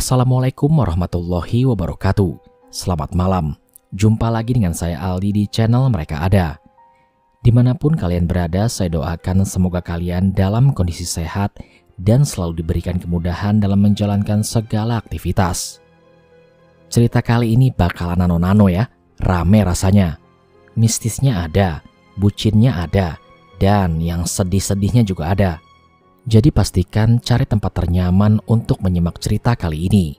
Assalamualaikum warahmatullahi wabarakatuh. Selamat malam. Jumpa lagi dengan saya Aldi di channel Mereka Ada. Dimanapun kalian berada, saya doakan semoga kalian dalam kondisi sehat dan selalu diberikan kemudahan dalam menjalankan segala aktivitas. Cerita kali ini bakalan nano-nano ya, rame rasanya. Mistisnya ada, bucinnya ada, dan yang sedih-sedihnya juga ada. Jadi pastikan cari tempat ternyaman untuk menyimak cerita kali ini.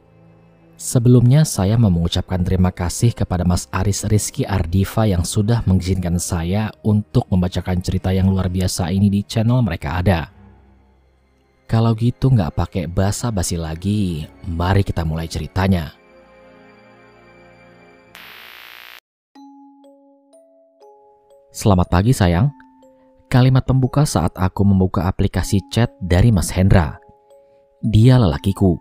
Sebelumnya saya mau mengucapkan terima kasih kepada Mas Aris Rizky Ardiva yang sudah mengizinkan saya untuk membacakan cerita yang luar biasa ini di channel Mereka Ada. Kalau gitu nggak pakai basa-basi lagi, mari kita mulai ceritanya. Selamat pagi sayang. Kalimat pembuka saat aku membuka aplikasi chat dari Mas Hendra. Dia lelakiku,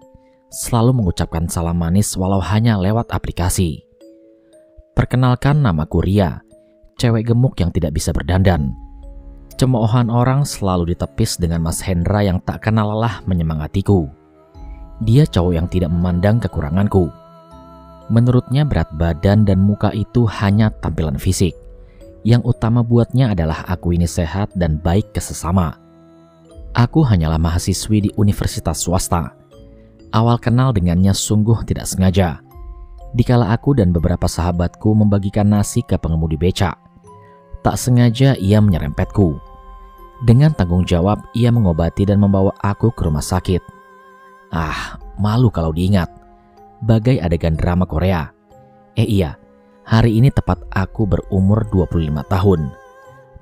selalu mengucapkan salam manis walau hanya lewat aplikasi. Perkenalkan, namaku Ria, cewek gemuk yang tidak bisa berdandan. Cemoohan orang selalu ditepis dengan Mas Hendra yang tak kenal lelah menyemangatiku. Dia cowok yang tidak memandang kekuranganku. Menurutnya berat badan dan muka itu hanya tampilan fisik. Yang utama buatnya adalah aku ini sehat dan baik ke sesama. Aku hanyalah mahasiswi di universitas swasta. Awal kenal dengannya sungguh tidak sengaja. Dikala aku dan beberapa sahabatku membagikan nasi ke pengemudi becak, tak sengaja ia menyerempetku. Dengan tanggung jawab ia mengobati dan membawa aku ke rumah sakit. Malu kalau diingat. Bagai adegan drama Korea. Iya. Hari ini tepat aku berumur 25 tahun.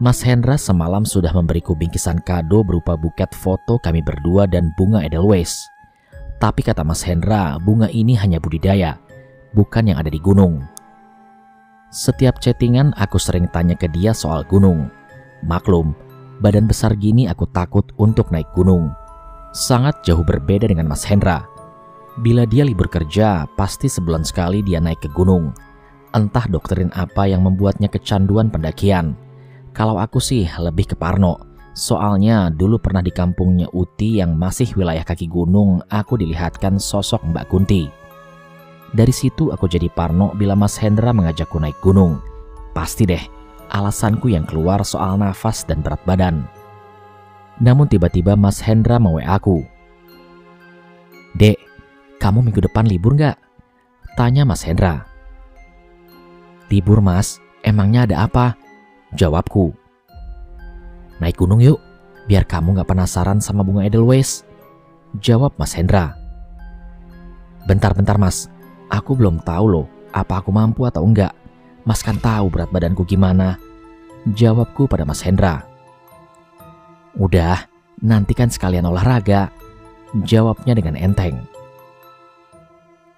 Mas Hendra semalam sudah memberiku bingkisan kado berupa buket foto kami berdua dan bunga edelweiss. Tapi kata Mas Hendra, bunga ini hanya budidaya, bukan yang ada di gunung. Setiap chattingan aku sering tanya ke dia soal gunung. Maklum, badan besar gini aku takut untuk naik gunung. Sangat jauh berbeda dengan Mas Hendra. Bila dia libur kerja, pasti sebulan sekali dia naik ke gunung. Entah doktrin apa yang membuatnya kecanduan pendakian. Kalau aku sih lebih ke parno. Soalnya dulu pernah di kampungnya Uti yang masih wilayah kaki gunung, aku dilihatkan sosok Mbak Kunti. Dari situ aku jadi parno bila Mas Hendra mengajakku naik gunung. Pasti deh, alasanku yang keluar soal nafas dan berat badan. Namun tiba-tiba Mas Hendra me-WA aku. "Dek, kamu minggu depan libur nggak?" Tanya Mas Hendra. "Libur mas, emangnya ada apa?" Jawabku. "Naik gunung yuk, biar kamu gak penasaran sama bunga edelweiss," jawab Mas Hendra. Bentar mas, aku belum tahu loh apa aku mampu atau enggak. Mas kan tahu berat badanku gimana," jawabku pada Mas Hendra. "Udah, nanti kan sekalian olahraga," jawabnya dengan enteng.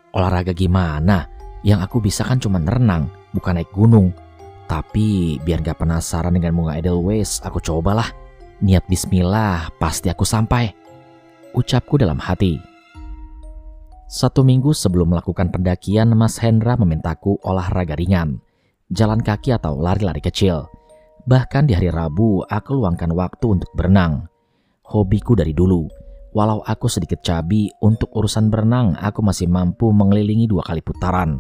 "Olahraga gimana? Yang aku bisa kan cuma renang, bukan naik gunung. Tapi biar gak penasaran dengan bunga edelweiss, aku cobalah. Niat bismillah, pasti aku sampai," ucapku dalam hati. 1 minggu sebelum melakukan pendakian, Mas Hendra memintaku olahraga ringan, jalan kaki atau lari-lari kecil. Bahkan di hari Rabu, aku luangkan waktu untuk berenang. Hobiku dari dulu. Walau aku sedikit cabi, untuk urusan berenang aku masih mampu mengelilingi 2 kali putaran.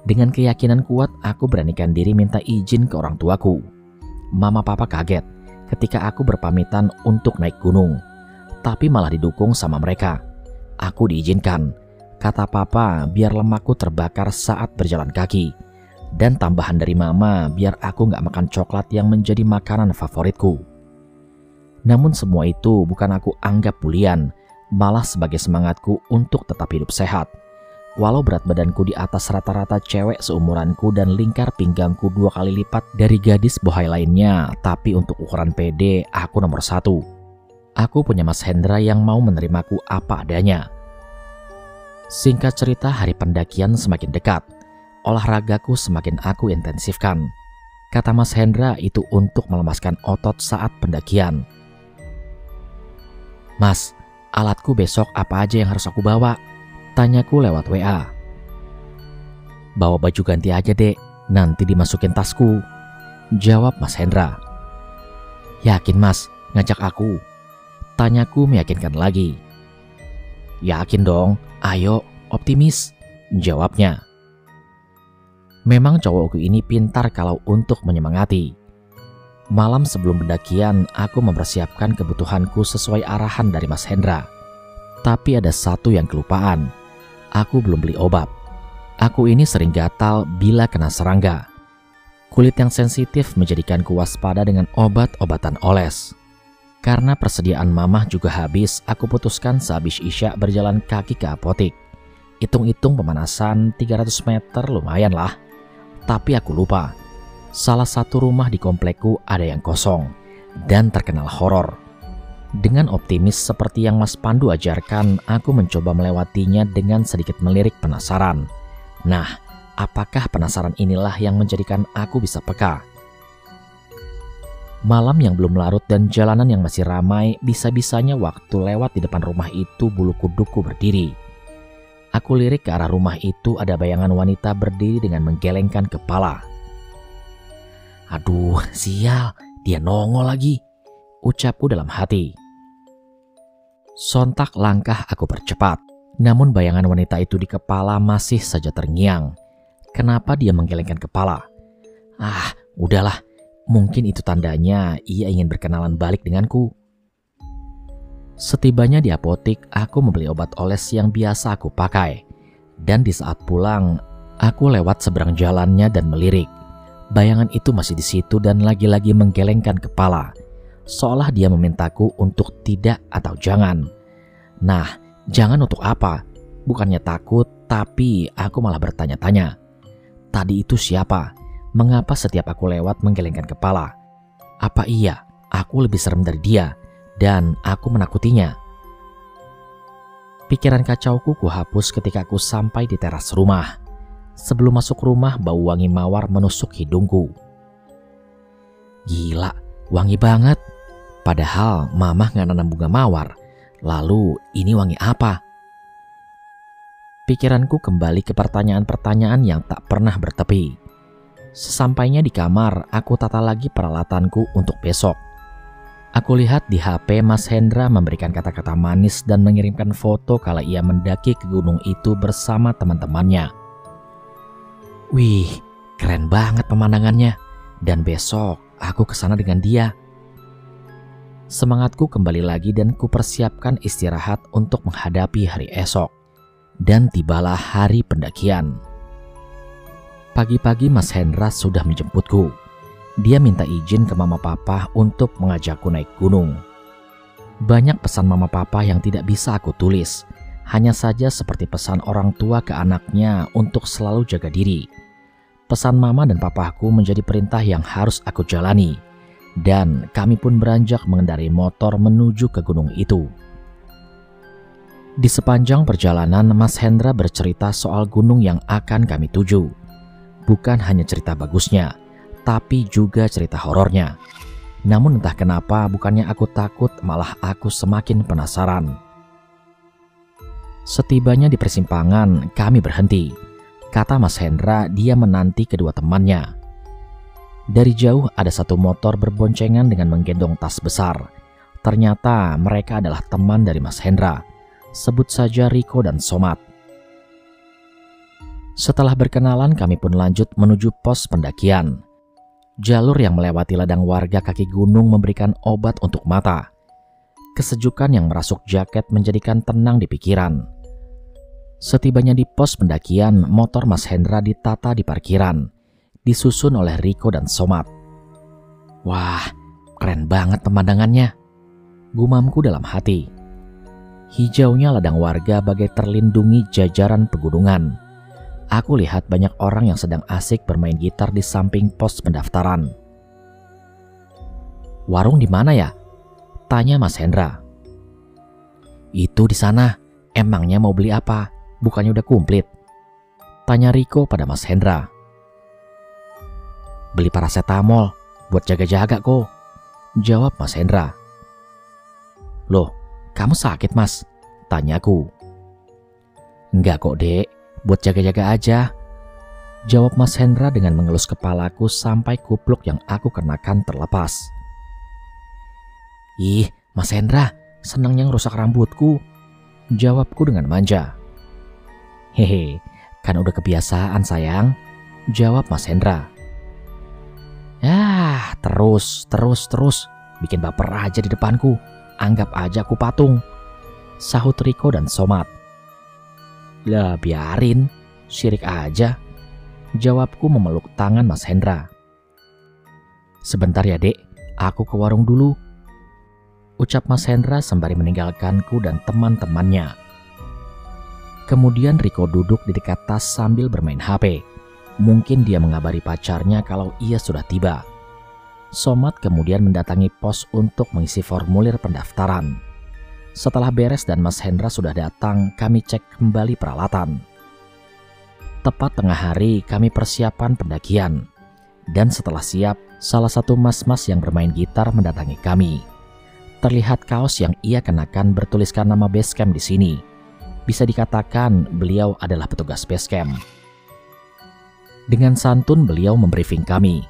Dengan keyakinan kuat, aku beranikan diri minta izin ke orang tuaku. Mama papa kaget ketika aku berpamitan untuk naik gunung, tapi malah didukung sama mereka. Aku diizinkan, kata papa, biar lemakku terbakar saat berjalan kaki. Dan tambahan dari mama, biar aku gak makan coklat yang menjadi makanan favoritku. Namun semua itu bukan aku anggap bulian, malah sebagai semangatku untuk tetap hidup sehat. Walau berat badanku di atas rata-rata cewek seumuranku dan lingkar pinggangku 2 kali lipat dari gadis bohai lainnya, tapi untuk ukuran pede aku nomor 1. Aku punya Mas Hendra yang mau menerimaku apa adanya. Singkat cerita, hari pendakian semakin dekat. Olahragaku semakin aku intensifkan. Kata Mas Hendra itu untuk melemaskan otot saat pendakian. "Mas, alatku besok apa aja yang harus aku bawa?" Tanyaku lewat WA. "Bawa baju ganti aja dek, nanti dimasukin tasku," jawab Mas Hendra. "Yakin mas, ngajak aku?" Tanyaku meyakinkan lagi. Yakin dong, ayo, optimis, jawabnya. Memang cowokku ini pintar kalau untuk menyemangati. Malam sebelum pendakian, aku mempersiapkan kebutuhanku sesuai arahan dari Mas Hendra. Tapi ada satu yang kelupaan, aku belum beli obat. Aku ini sering gatal bila kena serangga. Kulit yang sensitif menjadikanku waspada dengan obat-obatan oles. Karena persediaan mamah juga habis, aku putuskan sehabis Isya berjalan kaki ke apotik. Hitung-hitung pemanasan 300 meter lumayan lah. Tapi aku lupa, salah satu rumah di komplekku ada yang kosong dan terkenal horor. Dengan optimis seperti yang Mas Pandu ajarkan, aku mencoba melewatinya dengan sedikit melirik penasaran. Nah, apakah penasaran inilah yang menjadikan aku bisa peka? Malam yang belum larut dan jalanan yang masih ramai, bisa-bisanya waktu lewat di depan rumah itu bulu kuduku berdiri. Aku lirik ke arah rumah itu, ada bayangan wanita berdiri dengan menggelengkan kepala. Aduh, sial, dia nongol lagi, ucapku dalam hati. Sontak langkah aku percepat, namun bayangan wanita itu di kepala masih saja terngiang. Kenapa dia menggelengkan kepala? Ah, udahlah, mungkin itu tandanya ia ingin berkenalan balik denganku. Setibanya di apotik, aku membeli obat oles yang biasa aku pakai. Dan di saat pulang, aku lewat seberang jalannya dan melirik. Bayangan itu masih di situ dan lagi-lagi menggelengkan kepala, seolah dia memintaku untuk tidak atau jangan. Nah, jangan untuk apa? Bukannya takut, tapi aku malah bertanya-tanya. Tadi itu siapa? Mengapa setiap aku lewat menggelengkan kepala? Apa iya aku lebih serem dari dia dan aku menakutinya? Pikiran kacauku kuhapus ketika aku sampai di teras rumah. Sebelum masuk rumah, bau wangi mawar menusuk hidungku. Gila, wangi banget. Padahal mamah nggak nanam bunga mawar. Lalu ini wangi apa? Pikiranku kembali ke pertanyaan-pertanyaan yang tak pernah bertepi. Sesampainya di kamar, aku tata lagi peralatanku untuk besok. Aku lihat di HP Mas Hendra memberikan kata-kata manis dan mengirimkan foto kala ia mendaki ke gunung itu bersama teman-temannya. Wih, keren banget pemandangannya. Dan besok aku kesana dengan dia. Semangatku kembali lagi dan kupersiapkan istirahat untuk menghadapi hari esok. Dan tibalah hari pendakian. Pagi-pagi Mas Hendra sudah menjemputku. Dia minta izin ke mama papa untuk mengajakku naik gunung. Banyak pesan mama papa yang tidak bisa aku tulis. Hanya saja seperti pesan orang tua ke anaknya untuk selalu jaga diri. Pesan mama dan papaku menjadi perintah yang harus aku jalani. Dan kami pun beranjak mengendarai motor menuju ke gunung itu. Di sepanjang perjalanan, Mas Hendra bercerita soal gunung yang akan kami tuju. Bukan hanya cerita bagusnya, tapi juga cerita horornya. Namun entah kenapa bukannya aku takut, malah aku semakin penasaran. Setibanya di persimpangan, kami berhenti. Kata Mas Hendra, dia menanti kedua temannya. Dari jauh ada satu motor berboncengan dengan menggendong tas besar. Ternyata mereka adalah teman dari Mas Hendra. Sebut saja Riko dan Somad. Setelah berkenalan, kami pun lanjut menuju pos pendakian. Jalur yang melewati ladang warga kaki gunung memberikan obat untuk mata. Kesejukan yang merasuk jaket menjadikan tenang di pikiran. Setibanya di pos pendakian, motor Mas Hendra ditata di parkiran, disusun oleh Riko dan Somad. Wah, keren banget pemandangannya, gumamku dalam hati. Hijaunya ladang warga bagai terlindungi jajaran pegunungan. Aku lihat banyak orang yang sedang asik bermain gitar di samping pos pendaftaran. Warung di mana ya? Tanya Mas Hendra. Itu di sana. Emangnya mau beli apa? Bukannya udah komplit? Tanya Riko pada Mas Hendra. Beli paracetamol buat jaga-jaga kok, jawab Mas Hendra. Loh, kamu sakit Mas? Tanyaku. Enggak kok dek, buat jaga-jaga aja, jawab Mas Hendra dengan mengelus kepalaku sampai kupluk yang aku kenakan terlepas. Ih, Mas Hendra, senangnya ngerusak rambutku, Jawabku dengan manja. Hehe, kan udah kebiasaan sayang, jawab Mas Hendra. Terus, bikin baper aja di depanku, anggap aja aku patung, sahut Riko dan Somad. Lah biarin, syirik aja, jawabku memeluk tangan Mas Hendra. Sebentar ya dek, aku ke warung dulu, ucap Mas Hendra sembari meninggalkanku dan teman-temannya. Kemudian Riko duduk di dekat tas sambil bermain HP. Mungkin dia mengabari pacarnya kalau ia sudah tiba. Somad kemudian mendatangi pos untuk mengisi formulir pendaftaran. Setelah beres dan Mas Hendra sudah datang, kami cek kembali peralatan. Tepat tengah hari kami persiapan pendakian. Dan setelah siap, salah satu mas-mas yang bermain gitar mendatangi kami. Terlihat kaos yang ia kenakan bertuliskan nama basecamp di sini. Bisa dikatakan beliau adalah petugas basecamp. Dengan santun beliau membriefing kami.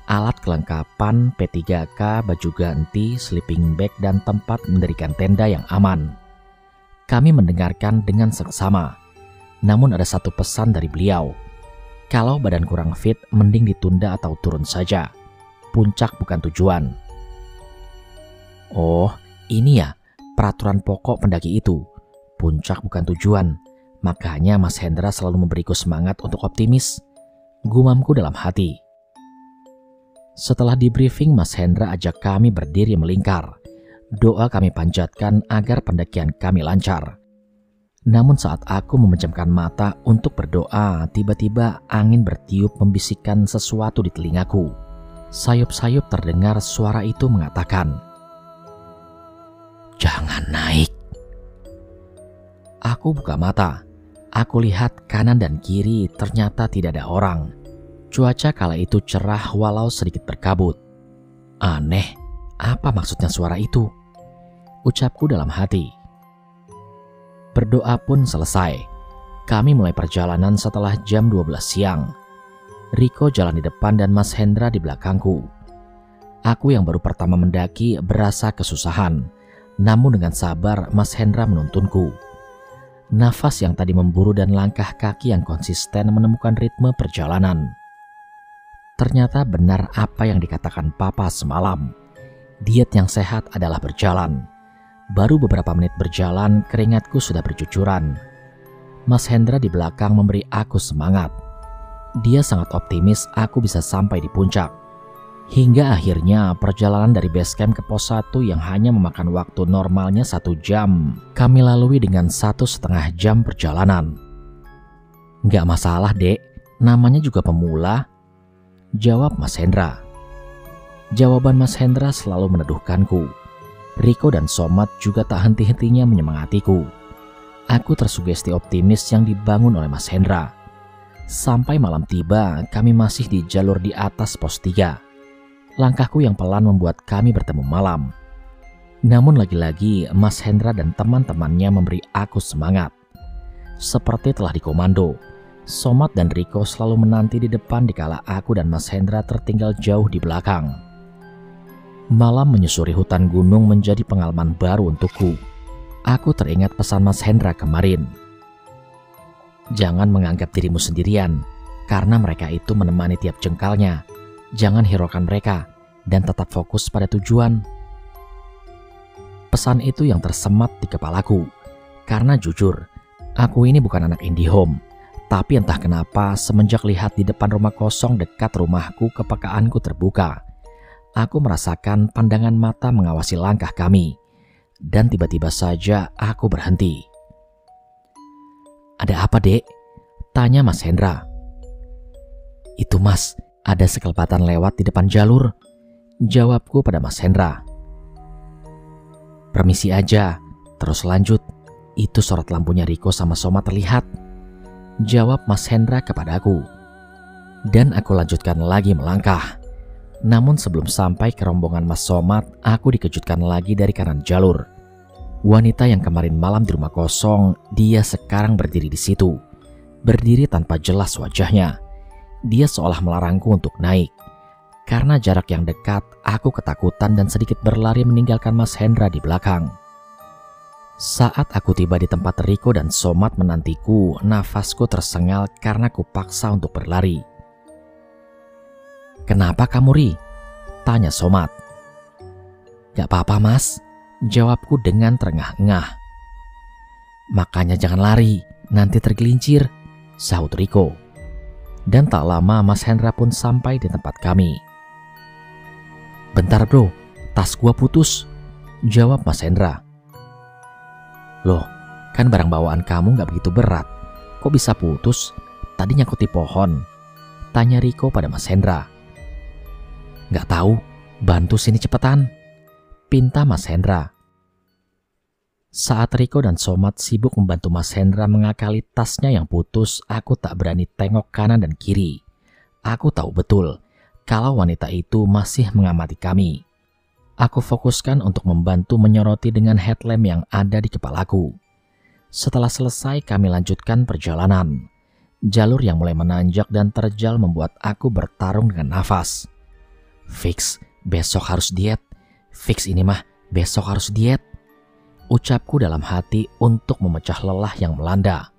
Alat kelengkapan, P3K, baju ganti, sleeping bag, dan tempat mendirikan tenda yang aman. Kami mendengarkan dengan seksama. Namun ada satu pesan dari beliau. Kalau badan kurang fit, mending ditunda atau turun saja. Puncak bukan tujuan. Oh, ini ya peraturan pokok pendaki itu. Puncak bukan tujuan. Makanya Mas Hendra selalu memberiku semangat untuk optimis. Gumamku dalam hati. Setelah debriefing, Mas Hendra ajak kami berdiri melingkar. Doa kami panjatkan agar pendakian kami lancar. Namun saat aku memejamkan mata untuk berdoa, tiba-tiba angin bertiup membisikkan sesuatu di telingaku. Sayup-sayup terdengar suara itu mengatakan, "Jangan naik." Aku buka mata. Aku lihat kanan dan kiri, ternyata tidak ada orang. Cuaca kala itu cerah walau sedikit berkabut. Aneh, apa maksudnya suara itu? Ucapku dalam hati. Berdoa pun selesai. Kami mulai perjalanan setelah jam 12 siang. Riko jalan di depan dan Mas Hendra di belakangku. Aku yang baru pertama mendaki berasa kesusahan. Namun dengan sabar Mas Hendra menuntunku. Nafas yang tadi memburu dan langkah kaki yang konsisten menemukan ritme perjalanan. Ternyata benar apa yang dikatakan Papa semalam. Diet yang sehat adalah berjalan. Baru beberapa menit berjalan, keringatku sudah bercucuran. Mas Hendra di belakang memberi aku semangat. Dia sangat optimis aku bisa sampai di puncak. Hingga akhirnya perjalanan dari base camp ke pos 1 yang hanya memakan waktu normalnya 1 jam, kami lalui dengan 1,5 jam perjalanan. Nggak masalah dek, namanya juga pemula, jawab Mas Hendra. Jawaban Mas Hendra selalu meneduhkanku. Riko dan Somad juga tak henti-hentinya menyemangatiku. Aku tersugesti optimis yang dibangun oleh Mas Hendra. Sampai malam tiba, kami masih di jalur di atas pos 3. Langkahku yang pelan membuat kami bertemu malam. Namun lagi-lagi Mas Hendra dan teman-temannya memberi aku semangat. Seperti telah dikomando, Somad dan Riko selalu menanti di depan dikala aku dan Mas Hendra tertinggal jauh di belakang. Malam menyusuri hutan gunung menjadi pengalaman baru untukku. Aku teringat pesan Mas Hendra kemarin. Jangan menganggap dirimu sendirian, karena mereka itu menemani tiap jengkalnya. Jangan hiraukan mereka dan tetap fokus pada tujuan. Pesan itu yang tersemat di kepalaku. Karena jujur, aku ini bukan anak IndiHome. Tapi entah kenapa semenjak lihat di depan rumah kosong dekat rumahku kepekaanku terbuka. Aku merasakan pandangan mata mengawasi langkah kami. Dan tiba-tiba saja aku berhenti. Ada apa dek? Tanya Mas Hendra. Itu mas, ada sekelebatan lewat di depan jalur, jawabku pada Mas Hendra. Permisi aja, terus lanjut. Itu sorot lampunya Riko sama Soma terlihat, jawab Mas Hendra kepadaku. Dan aku lanjutkan lagi melangkah. Namun sebelum sampai ke rombongan Mas Somad, aku dikejutkan lagi dari kanan jalur. Wanita yang kemarin malam di rumah kosong, dia sekarang berdiri di situ. Berdiri tanpa jelas wajahnya. Dia seolah melarangku untuk naik. Karena jarak yang dekat, aku ketakutan dan sedikit berlari meninggalkan Mas Hendra di belakang. Saat aku tiba di tempat Riko dan Somad menantiku, nafasku tersengal karena kupaksa untuk berlari. "Kenapa kamu, Ri?" tanya Somad. "Gak apa-apa, Mas," jawabku dengan terengah-engah. "Makanya jangan lari, nanti tergelincir," sahut Riko. Dan tak lama Mas Hendra pun sampai di tempat kami. "Bentar bro, tas gua putus," jawab Mas Hendra. "Loh, kan barang bawaan kamu gak begitu berat, kok bisa putus? Tadi nyangkut di pohon," tanya Riko pada Mas Hendra. "Gak tahu, bantu sini cepetan," pinta Mas Hendra. Saat Riko dan Somad sibuk membantu Mas Hendra mengakali tasnya yang putus, aku tak berani tengok kanan dan kiri. Aku tahu betul kalau wanita itu masih mengamati kami. Aku fokuskan untuk membantu menyoroti dengan headlamp yang ada di kepalaku. Setelah selesai, kami lanjutkan perjalanan. Jalur yang mulai menanjak dan terjal membuat aku bertarung dengan nafas. Fix, besok harus diet. Fix ini mah, besok harus diet, ucapku dalam hati untuk memecah lelah yang melanda.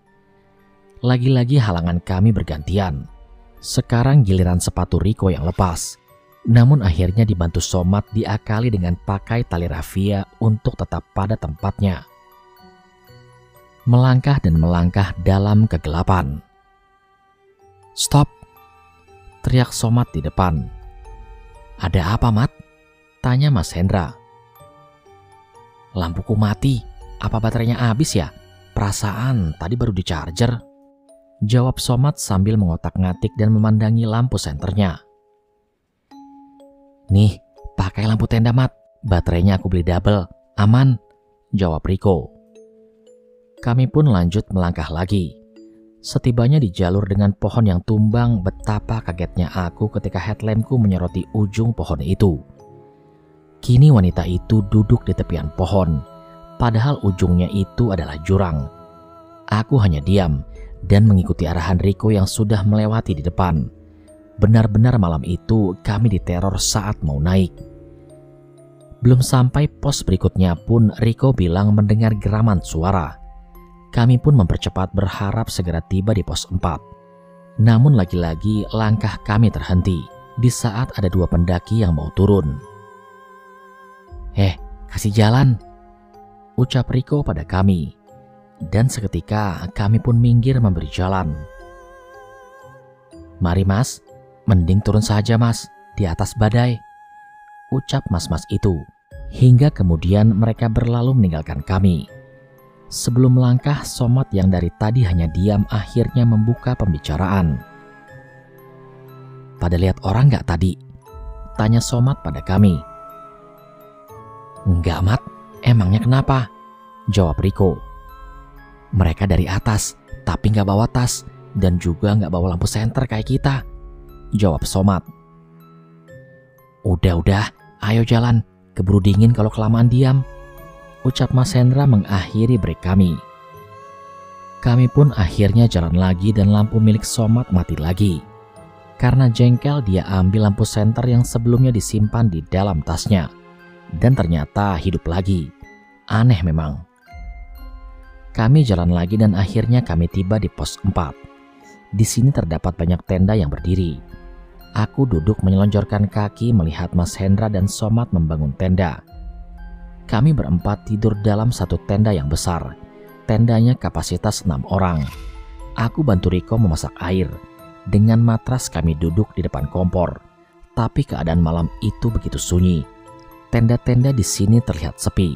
Lagi-lagi halangan kami bergantian. Sekarang giliran sepatu Riko yang lepas. Namun akhirnya dibantu Somad diakali dengan pakai tali rafia untuk tetap pada tempatnya. Melangkah dan melangkah dalam kegelapan. "Stop!" teriak Somad di depan. "Ada apa, Mat?" tanya Mas Hendra. "Lampuku mati, apa baterainya habis ya? Perasaan tadi baru di charger," jawab Somad sambil mengotak-ngatik dan memandangi lampu senternya. "Nih, pakai lampu tenda, Mat. Baterainya aku beli double, aman," jawab Riko. Kami pun lanjut melangkah lagi. Setibanya di jalur dengan pohon yang tumbang, betapa kagetnya aku ketika headlampku menyoroti ujung pohon itu. Kini wanita itu duduk di tepian pohon, padahal ujungnya itu adalah jurang. Aku hanya diam dan mengikuti arahan Riko yang sudah melewati di depan. Benar-benar malam itu kami diteror saat mau naik. Belum sampai pos berikutnya pun Riko bilang mendengar geraman suara. Kami pun mempercepat berharap segera tiba di pos 4. Namun lagi-lagi langkah kami terhenti di saat ada dua pendaki yang mau turun. Kasih jalan," ucap Riko pada kami. Dan seketika kami pun minggir memberi jalan. "Mari Mas, mending turun saja Mas, di atas badai," ucap mas-mas itu. Hingga kemudian mereka berlalu meninggalkan kami. Sebelum melangkah, Somad yang dari tadi hanya diam akhirnya membuka pembicaraan. "Pada lihat orang gak tadi?" tanya Somad pada kami. "Enggak, Mat, emangnya kenapa?" jawab Riko. "Mereka dari atas, tapi gak bawa tas, dan juga gak bawa lampu senter kayak kita," jawab Somad. Udah, ayo jalan, keburu dingin kalau kelamaan diam," ucap Mas Hendra mengakhiri break kami. Kami pun akhirnya jalan lagi dan lampu milik Somad mati lagi. Karena jengkel, dia ambil lampu senter yang sebelumnya disimpan di dalam tasnya. Dan ternyata hidup lagi. Aneh memang. Kami jalan lagi dan akhirnya kami tiba di pos 4. Di sini terdapat banyak tenda yang berdiri. Aku duduk menyelonjorkan kaki melihat Mas Hendra dan Somad membangun tenda. Kami berempat tidur dalam satu tenda yang besar. Tendanya kapasitas 6 orang. Aku bantu Riko memasak air. Dengan matras kami duduk di depan kompor. Tapi keadaan malam itu begitu sunyi. Tenda-tenda di sini terlihat sepi.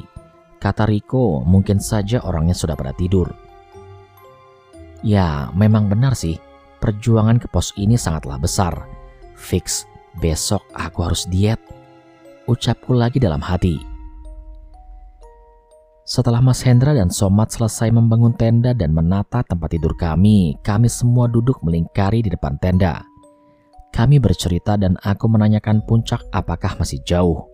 Kata Riko, mungkin saja orangnya sudah pada tidur. Ya, memang benar sih. Perjuangan ke pos ini sangatlah besar. Fix, besok aku harus diet, ucapku lagi dalam hati. Setelah Mas Hendra dan Somad selesai membangun tenda dan menata tempat tidur kami semua duduk melingkari di depan tenda. Kami bercerita dan aku menanyakan puncak apakah masih jauh.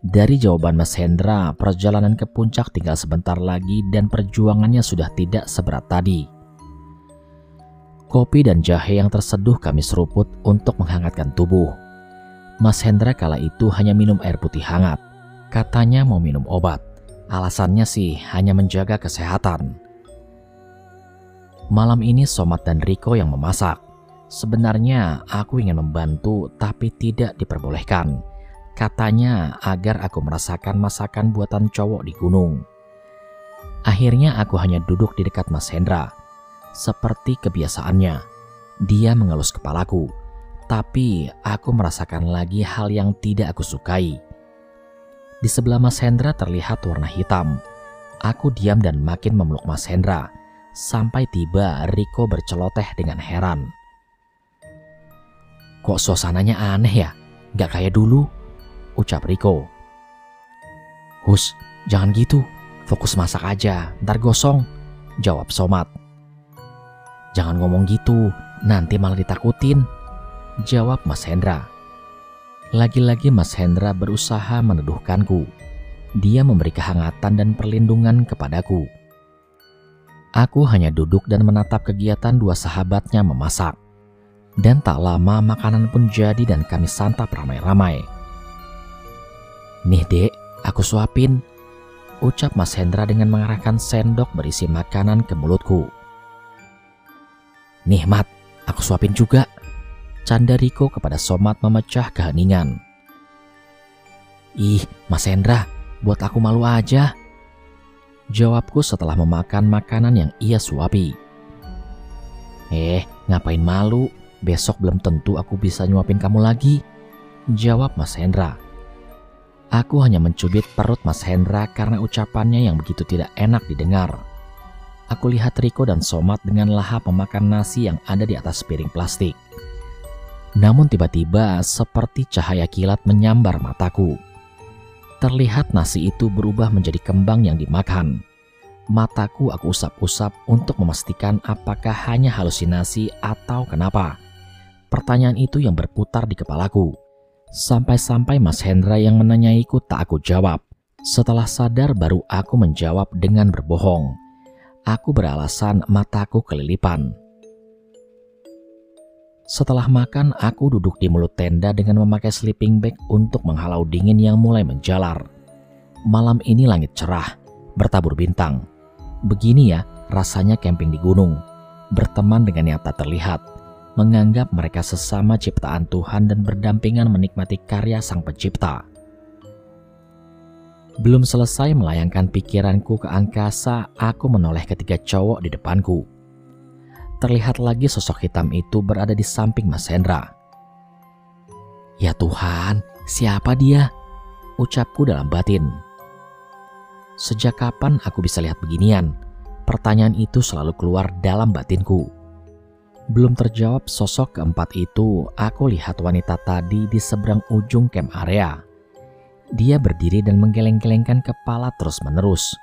Dari jawaban Mas Hendra, perjalanan ke puncak tinggal sebentar lagi dan perjuangannya sudah tidak seberat tadi. Kopi dan jahe yang terseduh kami seruput untuk menghangatkan tubuh. Mas Hendra kala itu hanya minum air putih hangat. Katanya mau minum obat. Alasannya sih hanya menjaga kesehatan. Malam ini Somad dan Riko yang memasak. Sebenarnya aku ingin membantu tapi tidak diperbolehkan. Katanya agar aku merasakan masakan buatan cowok di gunung. Akhirnya aku hanya duduk di dekat Mas Hendra. Seperti kebiasaannya, dia mengelus kepalaku. Tapi aku merasakan lagi hal yang tidak aku sukai. Di sebelah Mas Hendra terlihat warna hitam. Aku diam dan makin memeluk Mas Hendra. Sampai tiba Riko berceloteh dengan heran. "Kok suasananya aneh ya? Gak kayak dulu," ucap Riko. "Hus, jangan gitu. Fokus masak aja, ntar gosong," jawab Somad. "Jangan ngomong gitu, nanti malah ditakutin," jawab Mas Hendra. Lagi-lagi Mas Hendra berusaha meneduhkanku. Dia memberi kehangatan dan perlindungan kepadaku. Aku hanya duduk dan menatap kegiatan dua sahabatnya memasak. Dan tak lama makanan pun jadi dan kami santap ramai-ramai. "Nih dek, aku suapin," ucap Mas Hendra dengan mengarahkan sendok berisi makanan ke mulutku. "Nih Mat, aku suapin juga," canda Riko kepada Somad memecah keheningan. "Ih, Mas Hendra, buat aku malu aja," jawabku setelah memakan makanan yang ia suapi. Ngapain malu? Besok belum tentu aku bisa nyuapin kamu lagi," jawab Mas Hendra. Aku hanya mencubit perut Mas Hendra karena ucapannya yang begitu tidak enak didengar. Aku lihat Riko dan Somad dengan lahap memakan nasi yang ada di atas piring plastik. Namun tiba-tiba seperti cahaya kilat menyambar mataku. Terlihat nasi itu berubah menjadi kembang yang dimakan. Mataku aku usap-usap untuk memastikan apakah hanya halusinasi atau kenapa. Pertanyaan itu yang berputar di kepalaku. Sampai-sampai Mas Hendra yang menanyaiku tak aku jawab. Setelah sadar baru aku menjawab dengan berbohong. Aku beralasan mataku kelilipan. Setelah makan, aku duduk di mulut tenda dengan memakai sleeping bag untuk menghalau dingin yang mulai menjalar. Malam ini langit cerah, bertabur bintang. Begini ya rasanya camping di gunung, berteman dengan yang tak terlihat, menganggap mereka sesama ciptaan Tuhan dan berdampingan menikmati karya Sang Pencipta. Belum selesai melayangkan pikiranku ke angkasa, aku menoleh ketiga cowok di depanku. Terlihat lagi sosok hitam itu berada di samping Mas Hendra. "Ya Tuhan, siapa dia?" ucapku dalam batin. Sejak kapan aku bisa lihat beginian? Pertanyaan itu selalu keluar dalam batinku. Belum terjawab sosok keempat itu, aku lihat wanita tadi di seberang ujung camp area. Dia berdiri dan menggeleng-gelengkan kepala terus-menerus.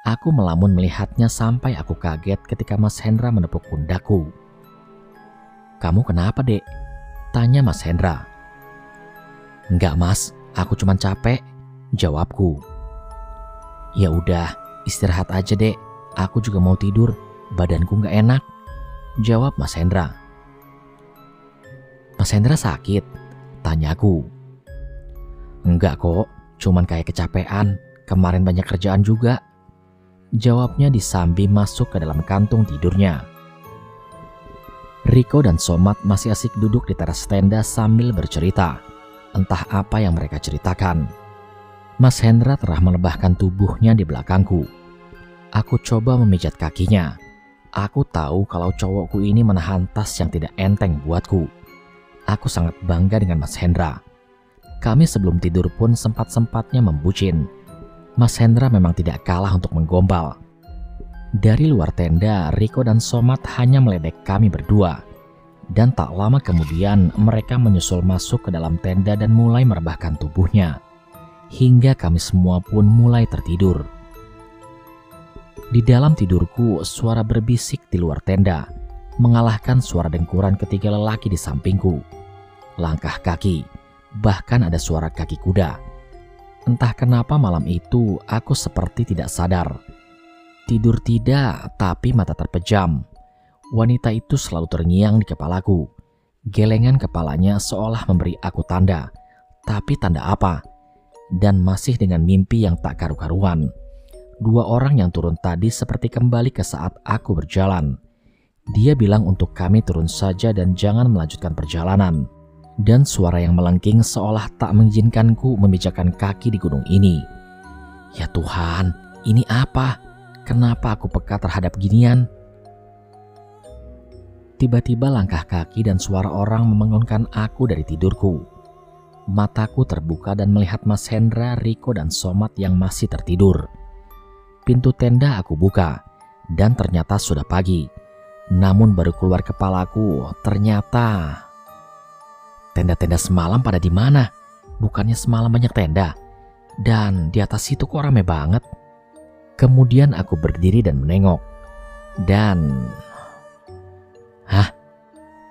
Aku melamun melihatnya sampai aku kaget ketika Mas Hendra menepuk pundakku. "Kamu kenapa, Dek?" tanya Mas Hendra. "Enggak Mas, aku cuma capek," jawabku. "Ya udah, istirahat aja Dek, aku juga mau tidur, badanku nggak enak," jawab Mas Hendra. "Mas Hendra sakit?" tanyaku. "Enggak kok, cuman kayak kecapean, kemarin banyak kerjaan juga," jawabnya disambi masuk ke dalam kantung tidurnya. Riko dan Somad masih asik duduk di teras tenda sambil bercerita. Entah apa yang mereka ceritakan. Mas Hendra telah melebahkan tubuhnya di belakangku. Aku coba memijat kakinya. Aku tahu kalau cowokku ini menahan tas yang tidak enteng buatku. Aku sangat bangga dengan Mas Hendra. Kami sebelum tidur pun sempat-sempatnya membucin. Mas Hendra memang tidak kalah untuk menggombal. Dari luar tenda, Riko dan Somad hanya meledek kami berdua. Dan tak lama kemudian mereka menyusul masuk ke dalam tenda dan mulai merebahkan tubuhnya. Hingga kami semua pun mulai tertidur. Di dalam tidurku, suara berbisik di luar tenda mengalahkan suara dengkuran ketiga lelaki di sampingku. Langkah kaki, bahkan ada suara kaki kuda. Entah kenapa malam itu aku seperti tidak sadar. Tidur tidak, tapi mata terpejam. Wanita itu selalu terngiang di kepalaku. Gelengan kepalanya seolah memberi aku tanda. Tapi tanda apa? Dan masih dengan mimpi yang tak karu-karuan. Dua orang yang turun tadi seperti kembali ke saat aku berjalan. Dia bilang untuk kami turun saja dan jangan melanjutkan perjalanan. Dan suara yang melengking seolah tak mengizinkanku memijakkan kaki di gunung ini. Ya Tuhan, ini apa? Kenapa aku peka terhadap ginian? Tiba-tiba langkah kaki dan suara orang membangunkan aku dari tidurku. Mataku terbuka dan melihat Mas Hendra, Riko, dan Somat yang masih tertidur. Pintu tenda aku buka, dan ternyata sudah pagi. Namun baru keluar kepalaku, ternyata tenda-tenda semalam pada di mana? Bukannya semalam banyak tenda? Dan di atas situ kok rame banget? Kemudian aku berdiri dan menengok. Dan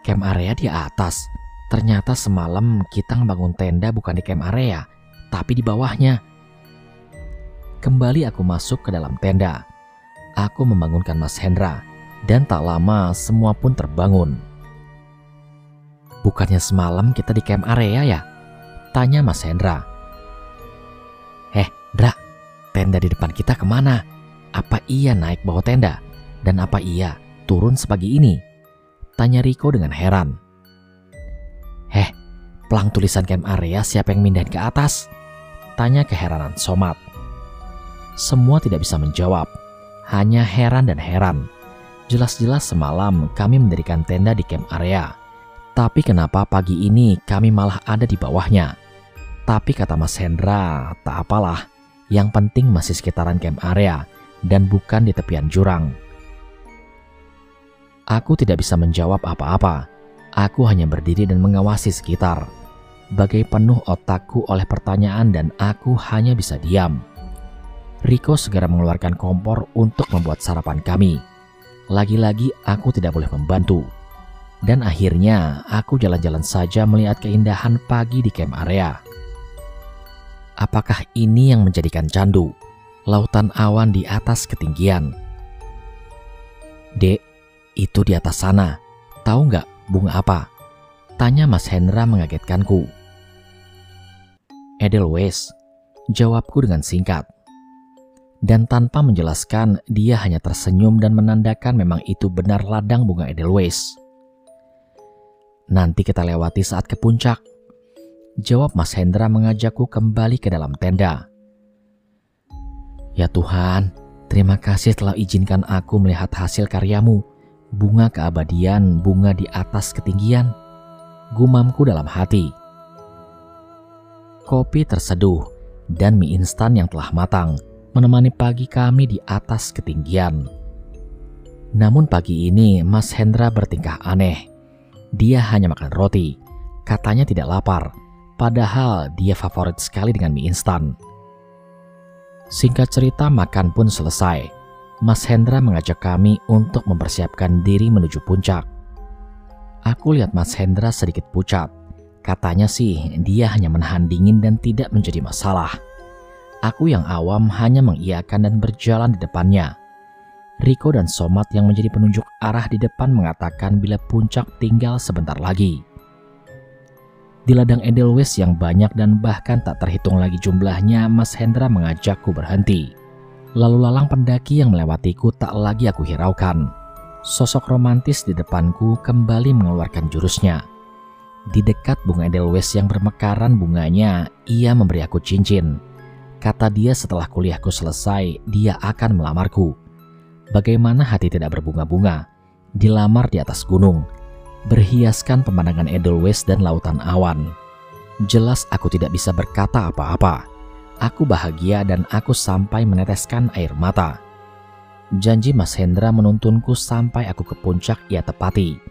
camp area di atas. Ternyata semalam kita ngebangun tenda bukan di camp area, tapi di bawahnya. Kembali aku masuk ke dalam tenda. Aku membangunkan Mas Hendra, dan tak lama semua pun terbangun. Bukannya semalam kita di camp area ya? Tanya Mas Hendra. Dra, tenda di depan kita kemana? Apa iya naik bawa tenda? Dan apa iya turun sepagi ini? Tanya Riko dengan heran. Pelang tulisan camp area siapa yang mindahin ke atas? Tanya keheranan Somat. Semua tidak bisa menjawab, hanya heran dan heran. Jelas-jelas semalam kami mendirikan tenda di camp area. Tapi kenapa pagi ini kami malah ada di bawahnya? Tapi kata Mas Hendra, tak apalah. Yang penting masih sekitaran camp area dan bukan di tepian jurang. Aku tidak bisa menjawab apa-apa. Aku hanya berdiri dan mengawasi sekitar. Bagai penuh otakku oleh pertanyaan dan aku hanya bisa diam. Riko segera mengeluarkan kompor untuk membuat sarapan kami. Lagi-lagi aku tidak boleh membantu. Dan akhirnya aku jalan-jalan saja melihat keindahan pagi di camp area. Apakah ini yang menjadikan candu? Lautan awan di atas ketinggian. Dek, itu di atas sana. Tahu nggak bunga apa? Tanya Mas Hendra mengagetkanku. Edelweiss, jawabku dengan singkat. Dan tanpa menjelaskan, dia hanya tersenyum dan menandakan memang itu benar ladang bunga Edelweiss. Nanti kita lewati saat ke puncak. Jawab Mas Hendra mengajakku kembali ke dalam tenda. Ya Tuhan, terima kasih telah izinkan aku melihat hasil karyamu. Bunga keabadian, bunga di atas ketinggian. Gumamku dalam hati. Kopi terseduh dan mie instan yang telah matang menemani pagi kami di atas ketinggian. Namun pagi ini Mas Hendra bertingkah aneh. Dia hanya makan roti. Katanya tidak lapar, padahal dia favorit sekali dengan mie instan. Singkat cerita, makan pun selesai. Mas Hendra mengajak kami untuk mempersiapkan diri menuju puncak. Aku lihat Mas Hendra sedikit pucat. Katanya sih dia hanya menahan dingin dan tidak menjadi masalah. Aku yang awam hanya mengiyakan dan berjalan di depannya. Riko dan Somat yang menjadi penunjuk arah di depan mengatakan bila puncak tinggal sebentar lagi. Di ladang Edelweiss yang banyak dan bahkan tak terhitung lagi jumlahnya, Mas Hendra mengajakku berhenti. Lalu lalang pendaki yang melewatiku tak lagi aku hiraukan. Sosok romantis di depanku kembali mengeluarkan jurusnya. Di dekat bunga Edelweiss yang bermekaran bunganya, ia memberi aku cincin. Kata dia setelah kuliahku selesai, dia akan melamarku. Bagaimana hati tidak berbunga-bunga, dilamar di atas gunung, berhiaskan pemandangan Edelweiss dan lautan awan. Jelas aku tidak bisa berkata apa-apa. Aku bahagia dan aku sampai meneteskan air mata. Janji Mas Hendra menuntunku sampai aku ke puncak ia tepati.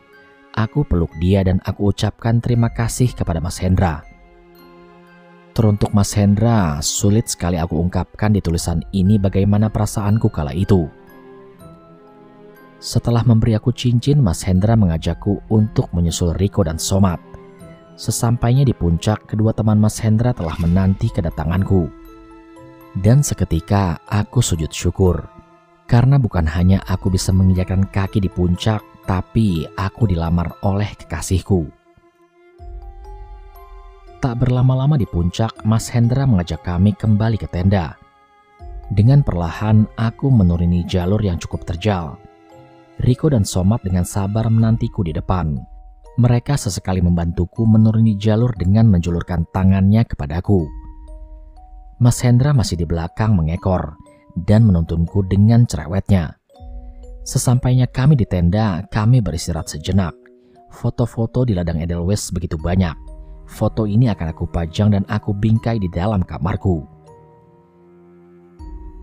Aku peluk dia dan aku ucapkan terima kasih kepada Mas Hendra. Teruntuk Mas Hendra, sulit sekali aku ungkapkan di tulisan ini bagaimana perasaanku kala itu. Setelah memberi aku cincin, Mas Hendra mengajakku untuk menyusul Riko dan Somat. Sesampainya di puncak, kedua teman Mas Hendra telah menanti kedatanganku. Dan seketika aku sujud syukur. Karena bukan hanya aku bisa menginjakkan kaki di puncak, tapi aku dilamar oleh kekasihku. Tak berlama-lama di puncak, Mas Hendra mengajak kami kembali ke tenda. Dengan perlahan aku menuruni jalur yang cukup terjal. Riko dan Somad dengan sabar menantiku di depan. Mereka sesekali membantuku menuruni jalur dengan menjulurkan tangannya kepadaku. Mas Hendra masih di belakang mengekor dan menuntunku dengan cerewetnya. Sesampainya kami di tenda, kami beristirahat sejenak. Foto-foto di ladang Edelweiss begitu banyak. Foto ini akan aku pajang dan aku bingkai di dalam kamarku.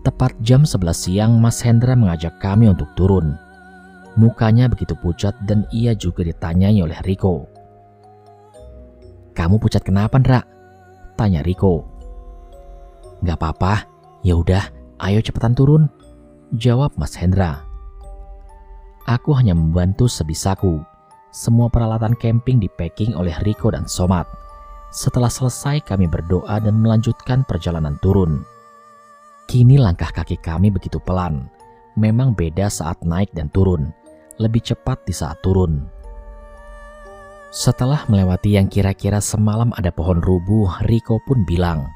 Tepat jam 11 siang, Mas Hendra mengajak kami untuk turun. Mukanya begitu pucat dan ia juga ditanyai oleh Riko. "Kamu pucat kenapa, Ndra?" tanya Riko. "Gak apa-apa, ya udah, ayo cepetan turun," jawab Mas Hendra. Aku hanya membantu sebisaku. Semua peralatan camping di-packing oleh Riko dan Somad. Setelah selesai kami berdoa dan melanjutkan perjalanan turun. Kini langkah kaki kami begitu pelan. Memang beda saat naik dan turun. Lebih cepat di saat turun. Setelah melewati yang kira-kira semalam ada pohon rubuh, Riko pun bilang,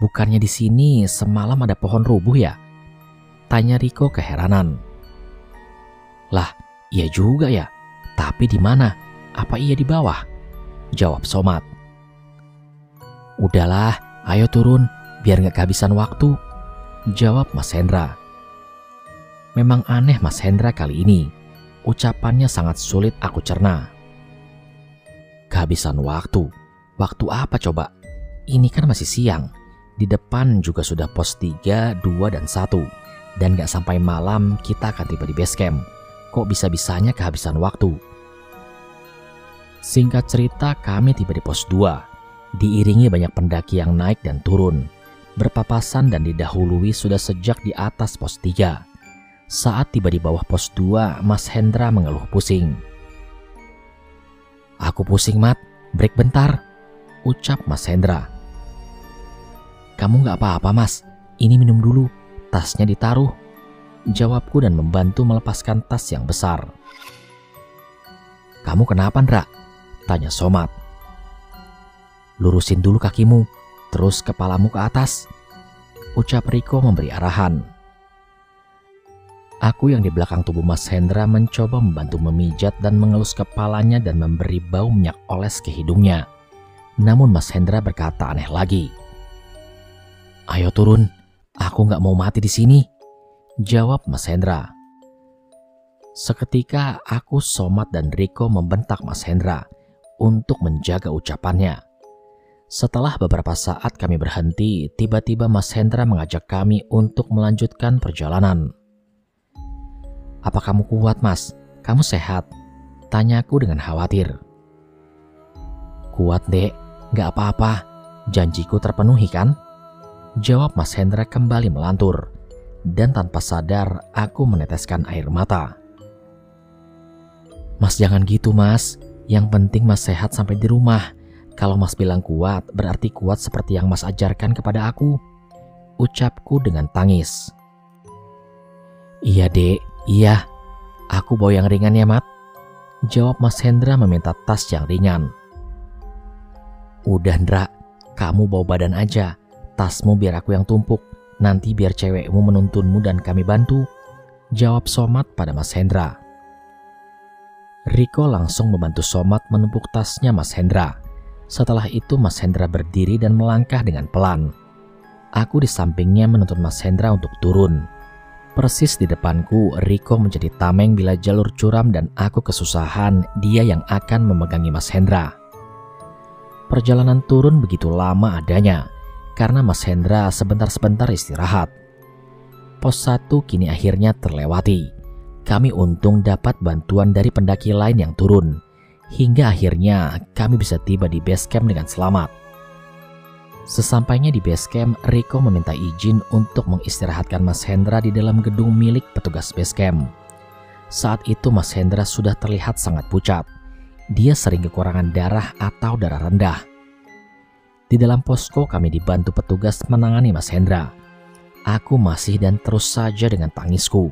"Bukannya di sini semalam ada pohon rubuh ya?" tanya Riko keheranan. "Lah, iya juga ya. Tapi di mana? Apa iya di bawah?" jawab Somad. "Udahlah, ayo turun, biar gak kehabisan waktu," jawab Mas Hendra. Memang aneh Mas Hendra kali ini. Ucapannya sangat sulit aku cerna. Kehabisan waktu? Waktu apa coba? Ini kan masih siang. Di depan juga sudah pos 3, 2, dan 1. Dan gak sampai malam kita akan tiba di base camp. Kok bisa-bisanya kehabisan waktu? Singkat cerita, kami tiba di pos 2. Diiringi banyak pendaki yang naik dan turun. Berpapasan dan didahului sudah sejak di atas pos 3. Saat tiba di bawah pos 2, Mas Hendra mengeluh pusing. "Aku pusing, Mat. Break bentar," ucap Mas Hendra. "Kamu gak apa-apa, Mas. Ini minum dulu. Tasnya ditaruh," jawabku dan membantu melepaskan tas yang besar. "Kamu kenapa, Ndra?" tanya Somad. "Lurusin dulu kakimu, terus kepalamu ke atas," ucap Riko memberi arahan. Aku yang di belakang tubuh Mas Hendra mencoba membantu memijat dan mengelus kepalanya dan memberi bau minyak oles ke hidungnya. Namun Mas Hendra berkata aneh lagi. "Ayo turun, aku gak mau mati di sini," jawab Mas Hendra. Seketika aku, Somad, dan Riko membentak Mas Hendra untuk menjaga ucapannya. Setelah beberapa saat kami berhenti, tiba-tiba Mas Hendra mengajak kami untuk melanjutkan perjalanan. "Apa kamu kuat, Mas? Kamu sehat?" tanyaku dengan khawatir. "Kuat, Dek. Gak apa-apa. Janjiku terpenuhi kan?" jawab Mas Hendra kembali melantur. Dan tanpa sadar aku meneteskan air mata. "Mas jangan gitu, Mas. Yang penting Mas sehat sampai di rumah. Kalau Mas bilang kuat, berarti kuat seperti yang Mas ajarkan kepada aku," ucapku dengan tangis. "Iya, Dek. Iya. Aku bawa yang ringan ya, Mat," jawab Mas Hendra meminta tas yang ringan. "Udah, Ndra. Kamu bawa badan aja. Tasmu biar aku yang tumpuk. Nanti biar cewekmu menuntunmu dan kami bantu," jawab Somad pada Mas Hendra. Riko langsung membantu Somad menumpuk tasnya Mas Hendra. Setelah itu Mas Hendra berdiri dan melangkah dengan pelan. Aku di sampingnya menuntun Mas Hendra untuk turun. Persis di depanku, Riko menjadi tameng bila jalur curam dan aku kesusahan, dia yang akan memegangi Mas Hendra. Perjalanan turun begitu lama adanya, karena Mas Hendra sebentar-sebentar istirahat. Pos 1 kini akhirnya terlewati. Kami untung dapat bantuan dari pendaki lain yang turun. Hingga akhirnya kami bisa tiba di base camp dengan selamat. Sesampainya di base camp, Riko meminta izin untuk mengistirahatkan Mas Hendra di dalam gedung milik petugas base camp. Saat itu Mas Hendra sudah terlihat sangat pucat. Dia sering kekurangan darah atau darah rendah. Di dalam posko kami dibantu petugas menangani Mas Hendra. Aku masih dan terus saja dengan tangisku.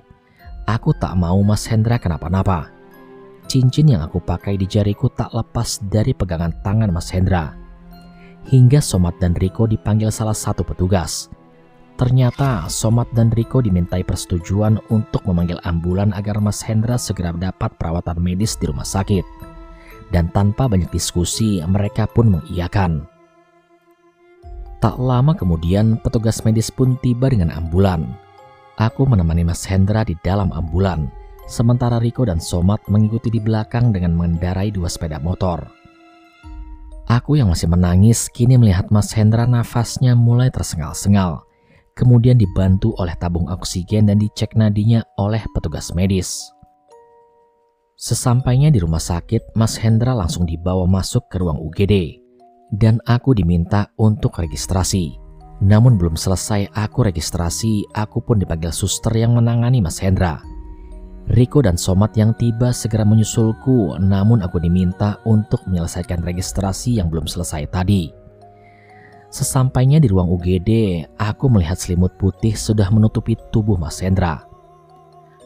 Aku tak mau Mas Hendra kenapa-napa. Cincin yang aku pakai di jariku tak lepas dari pegangan tangan Mas Hendra. Hingga Somad dan Riko dipanggil salah satu petugas. Ternyata Somad dan Riko dimintai persetujuan untuk memanggil ambulan agar Mas Hendra segera dapat perawatan medis di rumah sakit. Dan tanpa banyak diskusi, mereka pun mengiyakan. Tak lama kemudian, petugas medis pun tiba dengan ambulan. Aku menemani Mas Hendra di dalam ambulan, sementara Riko dan Somad mengikuti di belakang dengan mengendarai 2 sepeda motor. Aku yang masih menangis kini melihat Mas Hendra nafasnya mulai tersengal-sengal. Kemudian dibantu oleh tabung oksigen dan dicek nadinya oleh petugas medis. Sesampainya di rumah sakit, Mas Hendra langsung dibawa masuk ke ruang UGD. Dan aku diminta untuk registrasi. Namun belum selesai aku registrasi, aku pun dipanggil suster yang menangani Mas Hendra. Riko dan Somad yang tiba segera menyusulku, namun aku diminta untuk menyelesaikan registrasi yang belum selesai tadi. Sesampainya di ruang UGD, aku melihat selimut putih sudah menutupi tubuh Mas Hendra.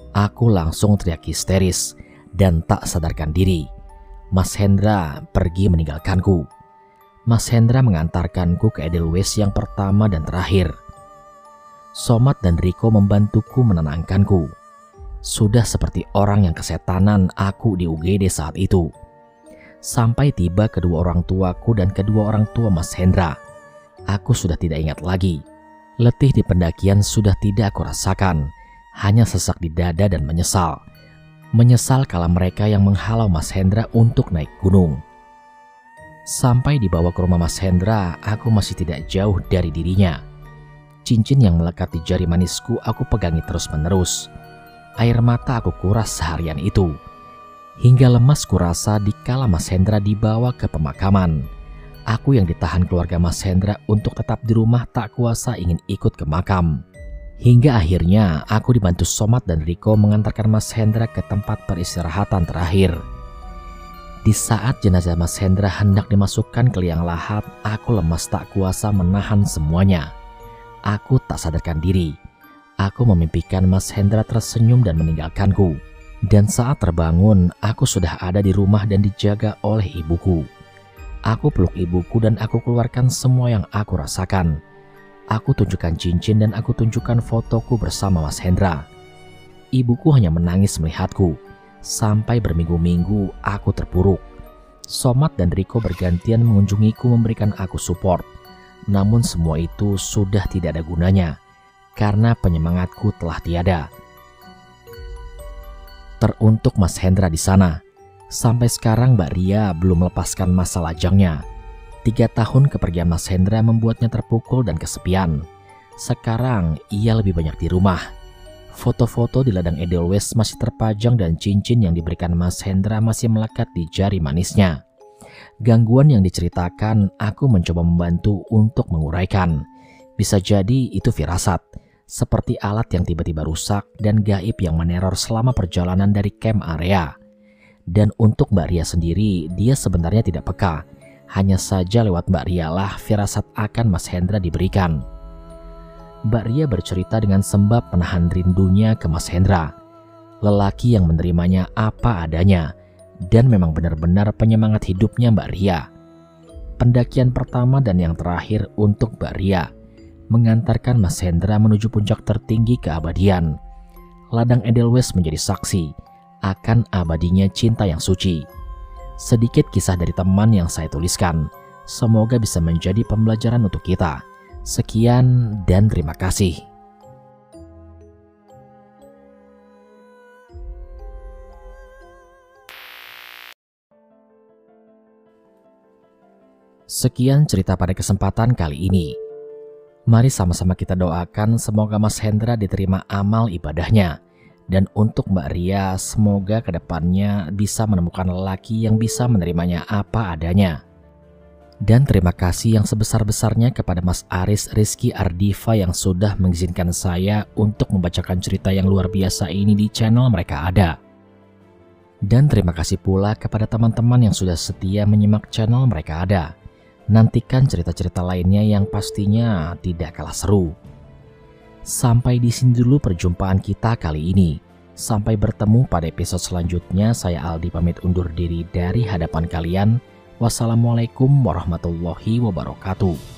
Aku langsung teriak histeris dan tak sadarkan diri. Mas Hendra pergi meninggalkanku. Mas Hendra mengantarkanku ke Edelweiss yang pertama dan terakhir. Somad dan Riko membantuku menenangkanku. Sudah seperti orang yang kesetanan aku di UGD saat itu. Sampai tiba kedua orang tuaku dan kedua orang tua Mas Hendra. Aku sudah tidak ingat lagi. Letih di pendakian sudah tidak aku rasakan. Hanya sesak di dada dan menyesal. Menyesal kala mereka yang menghalau Mas Hendra untuk naik gunung. Sampai dibawa ke rumah Mas Hendra, aku masih tidak jauh dari dirinya. Cincin yang melekat di jari manisku aku pegangi terus-menerus. Air mata aku kuras seharian itu. Hingga lemas kurasa dikala Mas Hendra dibawa ke pemakaman. Aku yang ditahan keluarga Mas Hendra untuk tetap di rumah tak kuasa ingin ikut ke makam. Hingga akhirnya aku dibantu Somad dan Riko mengantarkan Mas Hendra ke tempat peristirahatan terakhir. Di saat jenazah Mas Hendra hendak dimasukkan ke liang lahat, aku lemas tak kuasa menahan semuanya. Aku tak sadarkan diri. Aku memimpikan Mas Hendra tersenyum dan meninggalkanku. Dan saat terbangun, aku sudah ada di rumah dan dijaga oleh ibuku. Aku peluk ibuku dan aku keluarkan semua yang aku rasakan. Aku tunjukkan cincin dan aku tunjukkan fotoku bersama Mas Hendra. Ibuku hanya menangis melihatku. Sampai berminggu-minggu aku terpuruk. Somad dan Riko bergantian mengunjungiku memberikan aku support. Namun semua itu sudah tidak ada gunanya. Karena penyemangatku telah tiada. Teruntuk Mas Hendra di sana. Sampai sekarang Mbak Ria belum melepaskan masa lajangnya. 3 tahun kepergian Mas Hendra membuatnya terpukul dan kesepian. Sekarang ia lebih banyak di rumah. Foto-foto di ladang Edelweiss masih terpajang dan cincin yang diberikan Mas Hendra masih melekat di jari manisnya. Gangguan yang diceritakan aku mencoba membantu untuk menguraikan. Bisa jadi itu firasat. Seperti alat yang tiba-tiba rusak dan gaib yang meneror selama perjalanan dari camp area. Dan untuk Mbak Ria sendiri, dia sebenarnya tidak peka. Hanya saja lewat Mbak Ria lah firasat akan Mas Hendra diberikan. Mbak Ria bercerita dengan sembab menahan rindunya ke Mas Hendra. Lelaki yang menerimanya apa adanya. Dan memang benar-benar penyemangat hidupnya Mbak Ria. Pendakian pertama dan yang terakhir untuk Mbak Ria. Mengantarkan Mas Hendra menuju puncak tertinggi keabadian. Ladang Edelweiss menjadi saksi akan abadinya cinta yang suci. Sedikit kisah dari teman yang saya tuliskan. Semoga bisa menjadi pembelajaran untuk kita. Sekian dan terima kasih. Sekian cerita pada kesempatan kali ini. Mari sama-sama kita doakan semoga Mas Hendra diterima amal ibadahnya. Dan untuk Mbak Ria, semoga kedepannya bisa menemukan lelaki yang bisa menerimanya apa adanya. Dan terima kasih yang sebesar-besarnya kepada Mas Aris Rizky Ardiva yang sudah mengizinkan saya untuk membacakan cerita yang luar biasa ini di channel Mereka Ada. Dan terima kasih pula kepada teman-teman yang sudah setia menyimak channel Mereka Ada. Nantikan cerita-cerita lainnya yang pastinya tidak kalah seru. Sampai di sini dulu perjumpaan kita kali ini. Sampai bertemu pada episode selanjutnya. Saya Aldi pamit undur diri dari hadapan kalian. Wassalamualaikum warahmatullahi wabarakatuh.